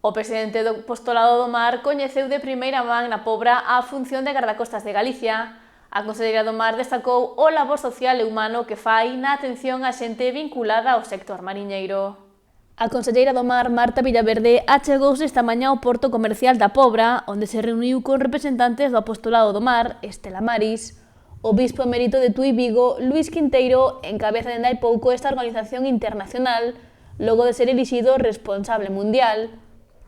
O presidente do Apostolado do Mar coñeceu de primeira man na Pobra a función de gardacostas de Galicia. A Conselleira do Mar destacou o labor social e humano que fai na atención á xente vinculada ao sector mariñeiro. A Conselleira do Mar, Marta Villaverde, achegouse esta mañá ao porto comercial da Pobra, onde se reuniu con representantes do Apostolado do Mar, Estela Maris. O bispo emérito de Tui Vigo, Luís Quinteiro, encabeza dende hai pouco esta organización internacional, logo de ser elixido responsable mundial.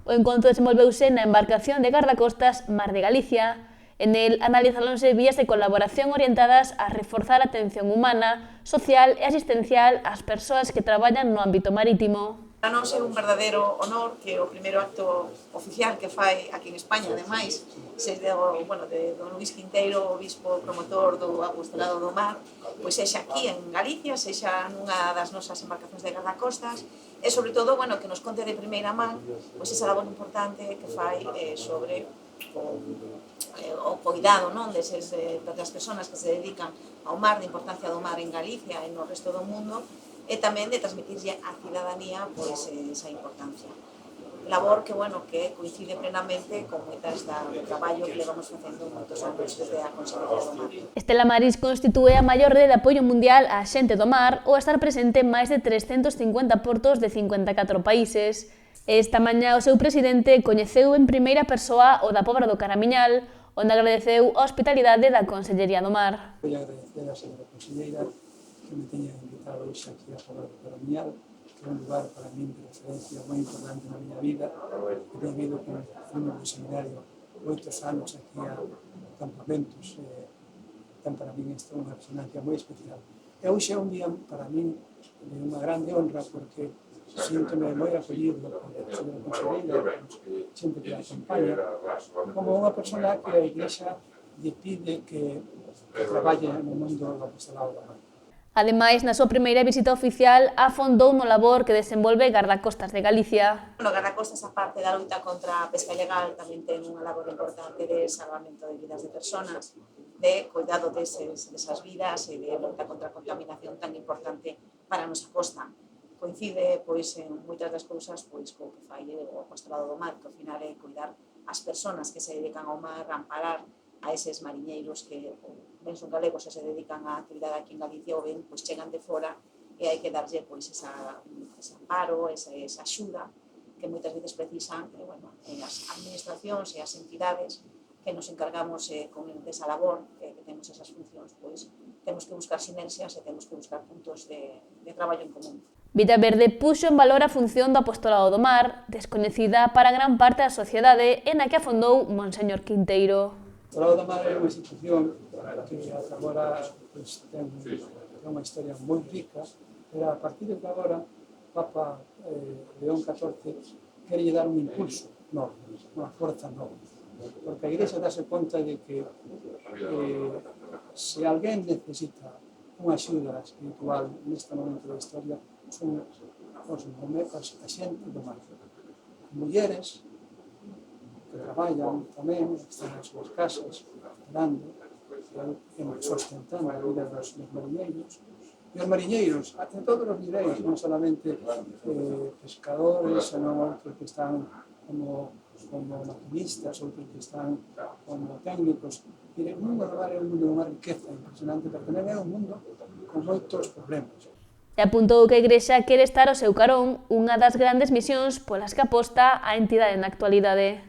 O encontro desenvolveuse na embarcación de gardacostas Mar de Galicia. En el analizáronse vías de colaboración orientadas a reforzar a atención humana, social e asistencial ás persoas que traballan no ámbito marítimo. Para nós é un verdadeiro honor que o primeiro acto oficial que fai aquí en España, ademais, seja de don Luís Quinteiro, o bispo promotor do Apostolado do Mar, pois sexa aquí en Galicia, sexa nunha das nosas embarcacións de gardacostas, e sobre todo, que nos conte de primeira man pois esa labor importante que fai sobre o cuidado das persoas que se dedican ao mar, da importancia do mar en Galicia e no resto do mundo, e tamén de transmitirlle á cidadanía esa importancia. Labor que coincide plenamente con moitas do traballo que levamos facendo moitos anos desde a Consellería do Mar. Estela Maris constitúe a maior rede de apoio mundial á xente do mar ao estar presente en máis de 350 portos de 54 países. Esta mañá o seu presidente coñeceu en primeira persoa o da Pobra do Caramiñal, onde agradeceu a hospitalidade da Consellería do Mar. Voy a agradecer a señora conselleira que me teña invitado hoxe aquí a Pobra do Caramiñal, que é un lugar para mí de referencia moi importante na miña vida, que tenho ido con un seminario 8 anos aquí a campamentos, para mí isto é unha resonancia moi especial. E hoxe é un día para mí de unha grande honra porque síntome moi acollido por a señora conselleira, xente que a acompaña, como unha persona que a Igrexa lle pide que traballe no mundo do apostolado do mar. Ademais, na súa primeira visita oficial, afondou no labor que desenvolve Gardacostas de Galicia. Gardacostas, a parte da loita contra a pesca ilegal, tamén ten unha labor importante de salvamento de vidas de personas, de cuidado desas vidas e de loita contra a contaminación tan importante para a nosa costa. Coincide en moitas das cousas co que fai o Apostolado do Mar, que ao final é cuidar as persoas que se dedican ao mar, amparar a eses mariñeiros que ben son galegos e se dedican á actividade aquí en Galicia ou ben chegan de fora e hai que darlle ese amparo, esa axuda que moitas veces precisan as administracións e as entidades que nos encargamos desa labor, que temos esas funcións, temos que buscar sinerxias e temos que buscar puntos de traballo en común. Villaverde puxo en valor a función do Apostolado do Mar, descoñecida para gran parte da sociedade e na que afondou Monseñor Quinteiro. O Apostolado do Mar é unha institución que ata agora ten unha historia moi rica, pero a partir de agora o Papa León XIV quere dar un impulso novo, unha forza nova, porque a Igrexa dáse conta de que se alguén necesita unha axuda espiritual neste momento da historia son a xente do mar. Mulleres que traballan tamén, están nas súas casas, esperando, sustentando a vida dos mariñeiros. E os mariñeiros, a todos os niveis, non solamente pescadores, senón outros que están como maquinistas, outros que están como técnicos. O mundo do mar é un mundo de unha riqueza impresionante, pero tamén é un mundo con moitos problemas. E apuntou que a Igrexa quere estar ao seu carón, unha das grandes misións polas que aposta a entidade na actualidade.